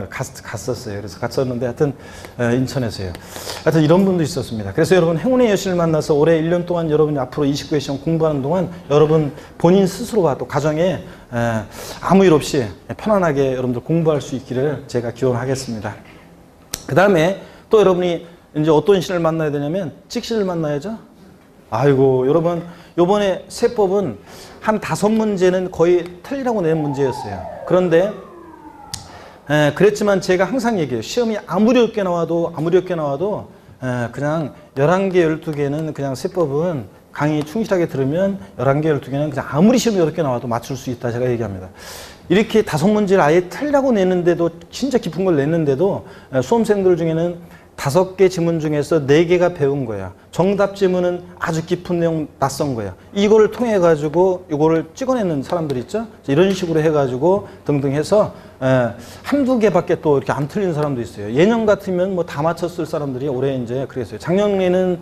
갔었어요. 그래서 갔었는데 하여튼, 인천에서요. 하여튼 이런 분도 있었습니다. 그래서 여러분 행운의 여신을 만나서 올해 1년 동안 여러분이 앞으로 29회 시험 공부하는 동안 여러분 본인 스스로와 또 가정에 아무 일 없이 편안하게 여러분들 공부할 수 있기를 제가 기원하겠습니다. 그 다음에 또 여러분이 이제 어떤 신을 만나야 되냐면 찍신을 만나야죠. 아이고 여러분 요번에 세법은 한 5문제는 거의 틀리라고 낸 문제였어요. 그런데 그랬지만 제가 항상 얘기해요. 시험이 아무리 어렵게 나와도 그냥 11개 12개는 그냥 세법은 강의 충실하게 들으면 11개 12개는 그냥 아무리 시험이 어렵게 나와도 맞출 수 있다 제가 얘기합니다. 이렇게 5문제를 아예 틀리라고 냈는데도 진짜 깊은 걸 냈는데도 수험생들 중에는 5개 지문 중에서 4개가 배운 거야. 정답 지문은 아주 깊은 내용 낯선 거야. 이거를 통해 가지고 이거를 찍어내는 사람들 있죠. 이런 식으로 해가지고 등등 해서 한두 개밖에 또 이렇게 안 틀린 사람도 있어요. 예년 같으면 뭐 다 맞췄을 사람들이 올해 이제 그랬어요. 작년에는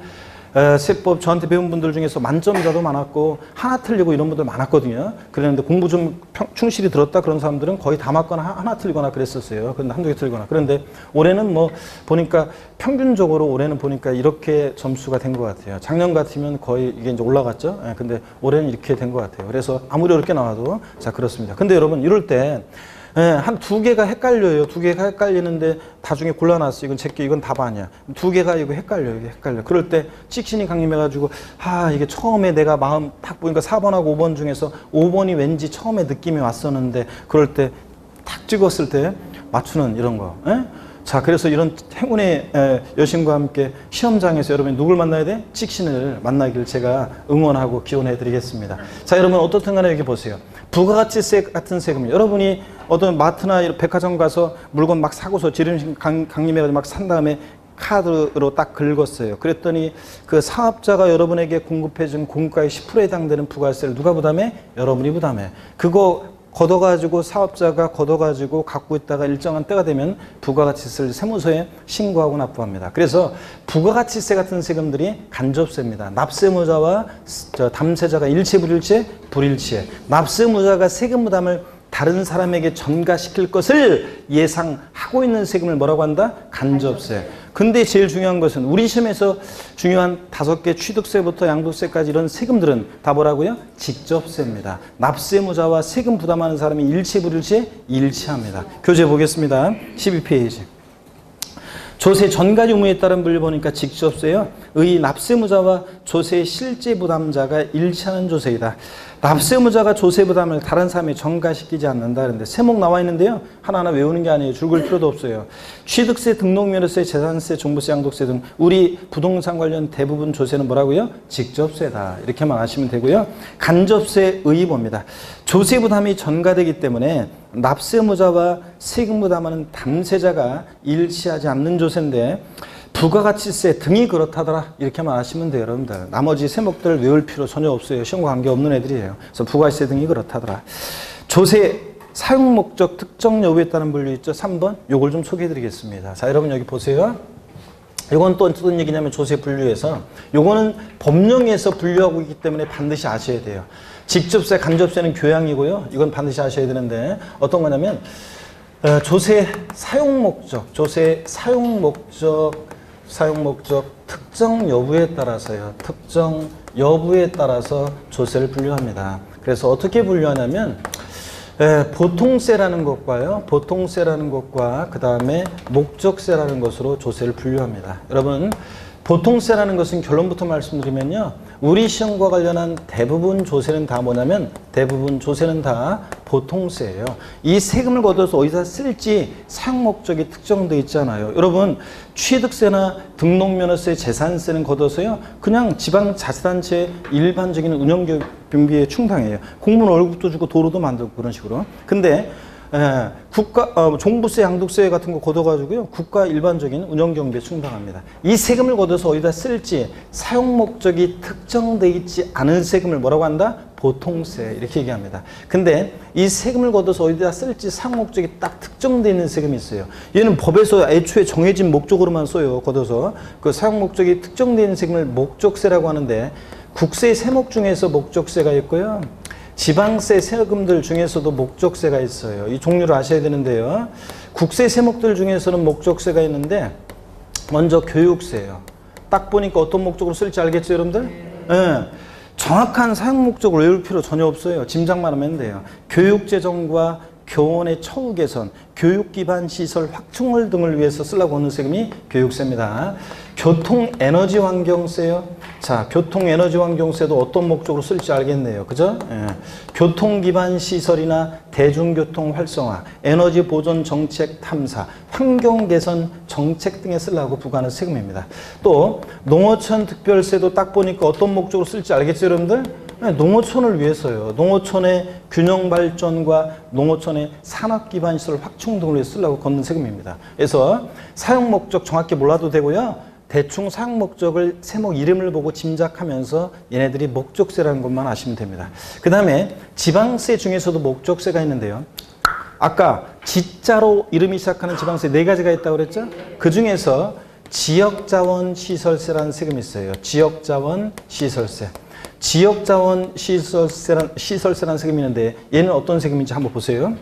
세법 저한테 배운 분들 중에서 만점자도 많았고 하나 틀리고 이런 분들 많았거든요. 그랬는데 공부 좀 충실히 들었다 그런 사람들은 거의 다 맞거나 하나 틀리거나 그랬었어요. 그런데 한두 개 틀리거나. 그런데 올해는 뭐 보니까 평균적으로 올해는 보니까 이렇게 점수가 된 것 같아요. 작년 같으면 거의 이게 이제 올라갔죠. 근데 올해는 이렇게 된 것 같아요. 그래서 아무리 어렵게 나와도 자 그렇습니다. 근데 여러분 이럴 때 예, 한 두 개가 헷갈려요. 두 개가 헷갈리는데 나중에 골라놨어. 이건 제게 이건 답 아니야. 두 개가 이거 헷갈려요. 이게 헷갈려. 그럴 때 찍신이 강림해가지고 이게 처음에 내가 마음 딱 보니까 4번하고 5번 중에서 5번이 왠지 처음에 느낌이 왔었는데 그럴 때 탁 찍었을 때 맞추는 이런 거. 예? 자, 그래서 이런 행운의 여신과 함께 시험장에서 여러분이 누굴 만나야 돼? 찍신을 만나길 제가 응원하고 기원해 드리겠습니다. 자, 여러분 어떻든 간에 여기 보세요. 부가가치세 같은 세금. 여러분이 어떤 마트나 백화점 가서 물건 막 사고서 지름신 강림해가지고 막 산 다음에 카드로 딱 긁었어요. 그랬더니 그 사업자가 여러분에게 공급해준 공가의 10%에 해당되는 부가세를 누가 부담해? 여러분이 부담해. 그거 걷어가지고 사업자가 걷어가지고 갖고 있다가 일정한 때가 되면 부가가치세를 세무서에 신고하고 납부합니다. 그래서 부가가치세 같은 세금들이 간접세입니다. 납세무자와 담세자가 일체 불일체. 납세무자가 세금 부담을 다른 사람에게 전가시킬 것을 예상하고 있는 세금을 뭐라고 한다? 간접세. 근데 제일 중요한 것은 우리 시험에서 중요한 5개 취득세부터 양도세까지 이런 세금들은 다 뭐라고요? 직접세입니다. 납세무자와 세금 부담하는 사람이 일체 불일체? 일체합니다. 교재 보겠습니다. 12페이지. 조세 전가리 의무에 따른 분류 보니까 직접세요. 의 납세무자와 조세 실제 부담자가 일치하는 조세이다. 납세무자가 조세 부담을 다른 사람에 전가시키지 않는다. 그런데 세목 나와 있는데요. 하나하나 외우는 게 아니에요. 줄 걸 필요도 없어요. 취득세, 등록면허세, 재산세, 종부세, 양도세 등 우리 부동산 관련 대부분 조세는 뭐라고요? 직접세다. 이렇게만 아시면 되고요. 간접세의 봅니다. 조세 부담이 전가되기 때문에 납세무자와 세금 부담하는 담세자가 일치하지 않는 조세인데 부가가치세 등이 그렇다더라 이렇게만 아시면 돼요. 여러분들 나머지 세목들을 외울 필요 전혀 없어요. 시험 관계없는 애들이에요. 그래서 부가가치세 등이 그렇다더라. 조세 사용목적 특정 여부에 따른 분류 있죠. 3번 요걸 좀 소개해 드리겠습니다. 자, 여러분 여기 보세요. 이건 또 어떤 얘기냐면 조세 분류에서 요거는 법령에서 분류하고 있기 때문에 반드시 아셔야 돼요. 직접세, 간접세는 교양이고요. 이건 반드시 아셔야 되는데 어떤 거냐면 조세 사용목적 특정 여부에 따라서요. 특정 여부에 따라서 조세를 분류합니다. 그래서 어떻게 분류하냐면 보통세라는 것과요. 보통세라는 것과 그 다음에 목적세라는 것으로 조세를 분류합니다. 여러분 보통세라는 것은 결론부터 말씀드리면요. 우리 시험과 관련한 대부분 조세는 다 뭐냐면 대부분 조세는 다 보통세예요. 이 세금을 걷어서 어디다 쓸지 사용 목적이 특정되어 있잖아요. 여러분 취득세나 등록면허세, 재산세는 걷어서요. 그냥 지방자치단체 일반적인 운영경비에 충당해요. 공무원 월급도 주고 도로도 만들고 그런 식으로. 근데 종부세, 양도세 같은 거 걷어가지고요. 국가 일반적인 운영경비에 충당합니다. 이 세금을 걷어서 어디다 쓸지 사용 목적이 특정되어 있지 않은 세금을 뭐라고 한다? 보통세 이렇게 얘기합니다. 근데 이 세금을 걷어서 어디다 쓸지 사용 목적이 딱 특정되어 있는 세금이 있어요. 얘는 법에서 애초에 정해진 목적으로만 써요. 걷어서 그 사용 목적이 특정되어 있는 세금을 목적세라고 하는데 국세 세목 중에서 목적세가 있고요. 지방세 세금들 중에서도 목적세가 있어요. 이 종류를 아셔야 되는데요. 국세 세목들 중에서는 목적세가 있는데 먼저 교육세예요. 딱 보니까 어떤 목적으로 쓸지 알겠죠, 여러분들? 네. 정확한 사용 목적을 외울 필요 전혀 없어요. 짐작만 하면 돼요. 교육재정과 교원의 처우 개선, 교육 기반 시설 확충을 등을 위해서 쓰려고 하는 세금이 교육세입니다. 교통 에너지 환경세요. 자, 교통 에너지 환경세도 어떤 목적으로 쓸지 알겠네요. 그죠? 예. 교통 기반 시설이나 대중교통 활성화, 에너지 보존 정책 탐사, 환경 개선 정책 등에 쓰려고 부과하는 세금입니다. 또 농어촌 특별세도 딱 보니까 어떤 목적으로 쓸지 알겠죠, 여러분들? 농어촌을 위해서요. 농어촌의 균형 발전과 농어촌의 산업 기반 시설 확충 등을 위해 쓰려고 걷는 세금입니다. 그래서 사용 목적 정확히 몰라도 되고요. 대충 사용 목적을 세목 이름을 보고 짐작하면서 얘네들이 목적세라는 것만 아시면 됩니다. 그 다음에 지방세 중에서도 목적세가 있는데요. 아까 지자로 이름이 시작하는 지방세 4가지가 있다고 그랬죠? 그 중에서 지역자원시설세라는 세금이 있어요. 지역자원시설세. 지역자원시설세라는 세금이 있는데 얘는 어떤 세금인지 한번 보세요.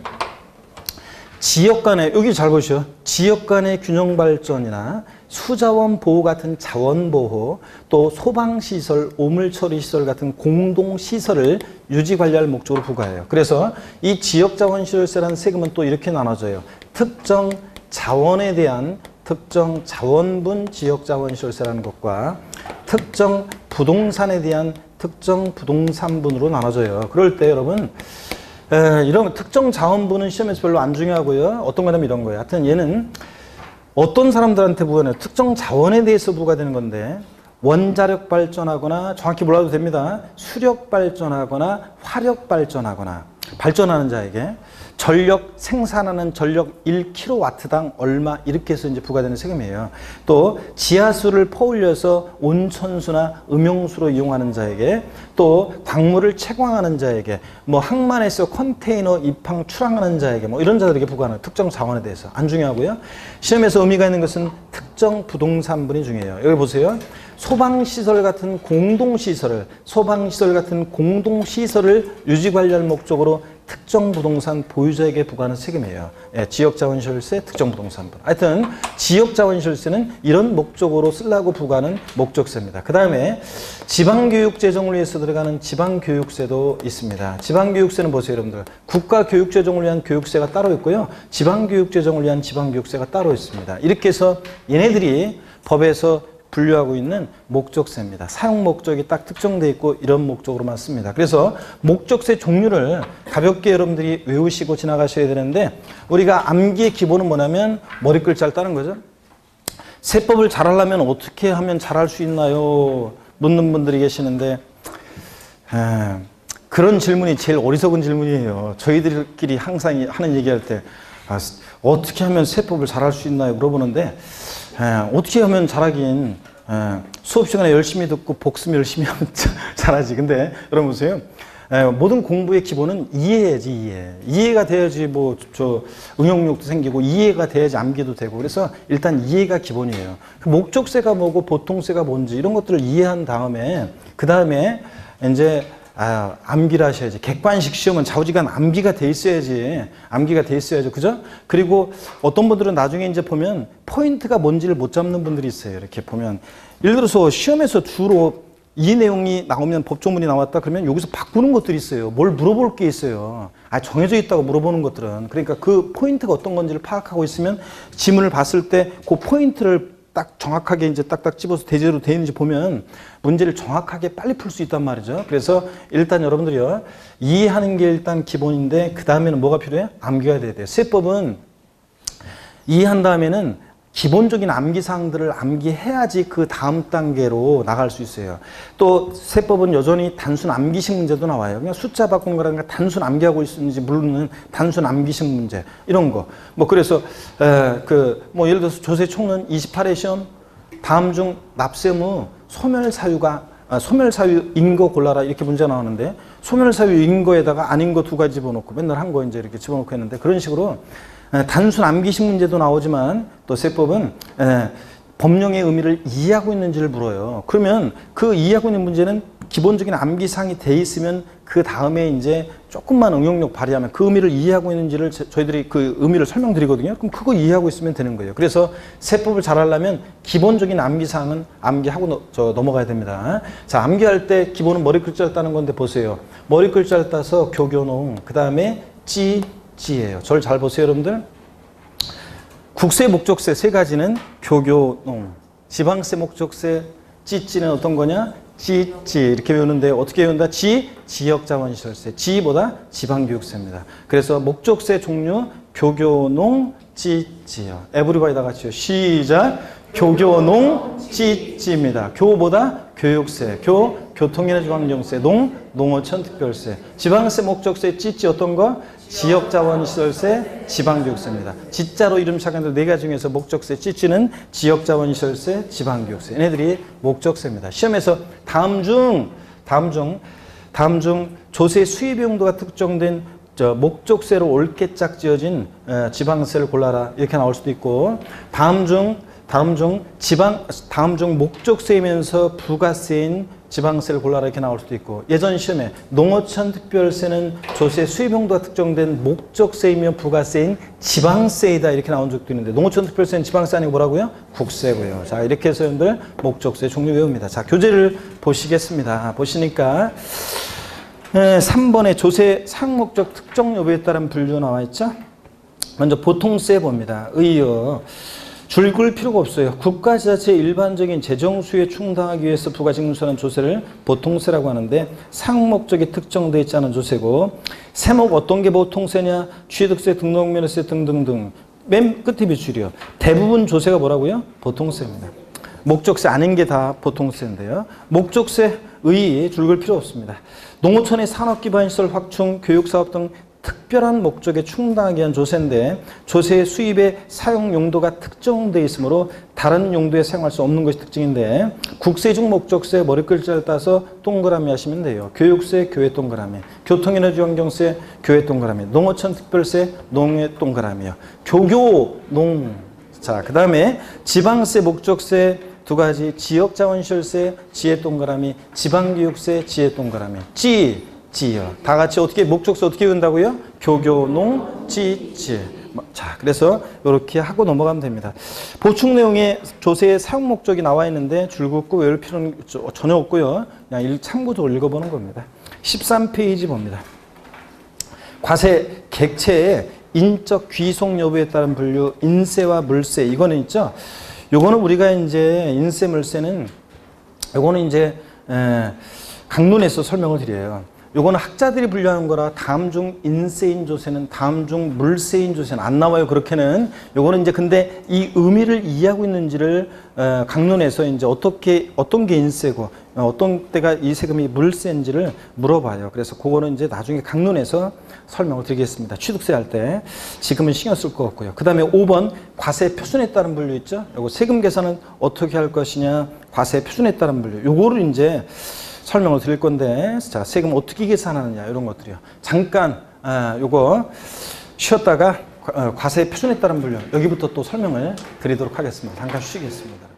지역 간의, 여기 잘 보시죠. 지역 간의 균형 발전이나 수자원 보호 같은 자원 보호, 또 소방시설, 오물처리시설 같은 공동시설을 유지 관리할 목적으로 부과해요. 그래서 이 지역자원시설세라는 세금은 또 이렇게 나눠져요. 특정 자원에 대한 특정 자원분 지역자원시설세라는 것과 특정 부동산에 대한 특정 부동산분으로 나눠져요. 그럴 때 여러분 이런 특정 자원분은 시험에서 별로 안 중요하고요. 어떤 거냐면 이런 거예요. 하여튼 얘는 어떤 사람들한테 부과해요. 특정 자원에 대해서 부과되는 건데 원자력 발전하거나 정확히 몰라도 됩니다. 수력 발전하거나 화력 발전하거나 발전하는 자에게 전력 생산하는 전력 1kW당 얼마 이렇게 해서 이제 부과되는 세금이에요. 또 지하수를 퍼올려서 온천수나 음용수로 이용하는 자에게, 또 광물을 채광하는 자에게, 뭐 항만에서 컨테이너 입항 출항하는 자에게, 뭐 이런 자들에게 부과하는 특정 자원에 대해서 안 중요하고요. 시험에서 의미가 있는 것은 특정 부동산분이 중요해요. 여기 보세요. 소방시설 같은 공동시설을 유지관리할 목적으로 특정 부동산 보유자에게 부과하는 세금이에요. 예, 지역자원시설세, 특정부동산분. 하여튼 지역자원시설세는 이런 목적으로 쓰려고 부과하는 목적세입니다. 그 다음에 지방교육재정을 위해서 들어가는 지방교육세도 있습니다. 지방교육세는 보세요, 여러분들. 국가교육재정을 위한 교육세가 따로 있고요. 지방교육재정을 위한 지방교육세가 따로 있습니다. 이렇게 해서 얘네들이 법에서 분류하고 있는 목적세입니다. 사용 목적이 딱 특정되어 있고 이런 목적으로만 씁니다. 그래서 목적세 종류를 가볍게 여러분들이 외우시고 지나가셔야 되는데, 우리가 암기의 기본은 뭐냐면 머리글자를 따는 거죠. 세법을 잘하려면 어떻게 하면 잘할 수 있나요? 묻는 분들이 계시는데 그런 질문이 제일 어리석은 질문이에요. 저희들끼리 항상 하는 얘기할 때 어떻게 하면 세법을 잘할 수 있나요? 물어보는데 어떻게 하면 잘하긴, 수업 시간에 열심히 듣고 복습 열심히 하면 잘하지. 근데 여러분 보세요. 모든 공부의 기본은 이해해야지, 이해가 돼야지 뭐 응용력도 생기고, 이해가 돼야지 암기도 되고. 그래서 일단 이해가 기본이에요. 목적세가 뭐고 보통세가 뭔지 이런 것들을 이해한 다음에 그 다음에 이제 암기를 하셔야지. 객관식 시험은 좌우지간 암기가 돼 있어야지. 암기가 돼 있어야죠. 그죠? 그리고 어떤 분들은 나중에 이제 보면 포인트가 뭔지를 못 잡는 분들이 있어요. 이렇게 보면. 예를 들어서 시험에서 주로 이 내용이 나오면, 법조문이 나왔다 그러면 여기서 바꾸는 것들이 있어요. 뭘 물어볼 게 있어요. 정해져 있다고 물어보는 것들은. 그러니까 그 포인트가 어떤 건지를 파악하고 있으면 지문을 봤을 때 그 포인트를 딱 정확하게 이제 딱딱 집어서 대제로 되어 있는지 보면 문제를 정확하게 빨리 풀 수 있단 말이죠. 그래서 일단 여러분들이요, 이해하는 게 일단 기본인데 그 다음에는 뭐가 필요해요? 암기가 돼야 돼요. 세법은 이해한 다음에는 기본적인 암기사항들을 암기해야지 그 다음 단계로 나갈 수 있어요. 또 세법은 여전히 단순 암기식 문제도 나와요. 그냥 숫자 바꾼 거라니까 단순 암기하고 있는지 모르는 단순 암기식 문제 이런 거. 뭐 그래서 뭐 예를 들어서 조세 총론 28회 시험 다음 중 납세무 소멸사유인 거 골라라 이렇게 문제 나오는데, 소멸사유인 거에다가 아닌 거 두 가지 집어넣고 맨날 한 거 이제 이렇게 집어넣고 했는데, 그런 식으로 단순 암기식 문제도 나오지만 또 세법은 법령의 의미를 이해하고 있는지를 물어요. 그러면 그 이해하고 있는 문제는 기본적인 암기사항이 돼 있으면 그 다음에 이제 조금만 응용력 발휘하면 그 의미를 이해하고 있는지를 저희들이 그 의미를 설명드리거든요. 그럼 그거 이해하고 있으면 되는 거예요. 그래서 세법을 잘하려면 기본적인 암기사항은 암기하고 넘어가야 됩니다. 자, 암기할 때 기본은 머리글자를 따는 건데 보세요. 머리글자를 따서 교교농, 그 다음에 찌예요. 저를 잘 보세요, 여러분들. 국세, 목적세 세 가지는 교교농, 지방세, 목적세, 찌는 어떤 거냐? 찌 이렇게 외우는데 어떻게 외운다? 지역자원시설세, 지보다 지방교육세입니다. 그래서 목적세 종류 교교농, 찌요. 에브리바디 다 같이요. 시작. 교교농, 찌입니다. 교보다 교육세, 교통에너지환경세, 농어촌 특별세, 지방세, 목적세, 찌 어떤 거? 지역자원시설세, 지방교육세입니다. 지자로 이름 시작하는 네 가지 중에서 목적세, 찌는 지역자원시설세, 지방교육세. 얘네들이 목적세입니다. 시험에서 다음 중 조세 수입 용도가 특정된 목적세로 옳게 짝 지어진 지방세를 골라라 이렇게 나올 수도 있고, 다음 중 다음 중 목적세이면서 부가세인 지방세를 골라라 이렇게 나올 수도 있고, 예전 시험에 농어촌 특별세는 조세 수입 용도가 특정된 목적세이며 부가세인 지방세이다 이렇게 나온 적도 있는데, 농어촌 특별세는 지방세 아니고 뭐라고요? 국세고요. 자, 이렇게 해서 여러분들 목적세 종류 외웁니다. 자, 교재를 보시겠습니다. 보시니까 3번에 조세 사용목적 특정 여부에 따른 분류 나와 있죠? 먼저 보통세 봅니다. 의여. 줄글 필요가 없어요. 국가 지자체의 일반적인 재정 수요에 충당하기 위해서 부가 징수하는 조세를 보통세라고 하는데, 사용 목적이 특정되어 있지 않은 조세고, 세목 어떤 게 보통세냐? 취득세, 등록면허세 등등등. 맨 끝에 비출이요. 대부분 조세가 뭐라고요? 보통세입니다. 목적세 아닌 게 다 보통세인데요. 목적세 의 줄글 필요 없습니다. 농어촌의 산업기반시설 확충, 교육사업 등 특별한 목적에 충당하기 위한 조세인데, 조세의 수입의 사용 용도가 특정되어 있으므로 다른 용도에 사용할 수 없는 것이 특징인데, 국세 중 목적세 머리 글자를 따서 동그라미 하시면 돼요. 교육세, 교회 동그라미. 교통에너지환경세, 교회 동그라미. 농어촌 특별세, 농회 동그라미요. 교교, 농. 자, 그 다음에 지방세, 목적세 두 가지. 지역자원시설세, 지혜 동그라미. 지방교육세, 지혜 동그라미. 지요. 다 같이 어떻게 목적세 어떻게 외운다고요? 교교농 지. 자, 그래서 이렇게 하고 넘어가면 됩니다. 보충 내용에 조세의 사용 목적이 나와 있는데 줄 긋고 외울 필요는 전혀 없고요. 그냥 참고적으로 읽어보는 겁니다. 13페이지 봅니다. 과세 객체의 인적 귀속 여부에 따른 분류, 인세와 물세. 이거는 있죠. 요거는 우리가 이제 인세, 물세는 요거는 이제 강론에서 설명을 드려요. 요거는 학자들이 분류하는 거라 다음 중 인세인 조세는 다음 중 물세인 조세는 안 나와요. 그렇게는. 요거는 이제 근데 이 의미를 이해하고 있는지를 강론에서 이제 어떤 게 인세고 어떤 때가 이 세금이 물세인지를 물어봐요. 그래서 그거는 이제 나중에 강론에서 설명을 드리겠습니다. 취득세 할 때. 지금은 신경 쓸 거 없고요. 그 다음에 5번 과세 표준에 따른 분류 있죠. 요거 세금 계산은 어떻게 할 것이냐. 과세 표준에 따른 분류. 요거를 이제 설명을 드릴 건데, 자, 세금 어떻게 계산하느냐 이런 것들이요. 잠깐 요거 쉬었다가 과세 표준에 따른 분류 여기부터 또 설명을 드리도록 하겠습니다. 잠깐 쉬겠습니다.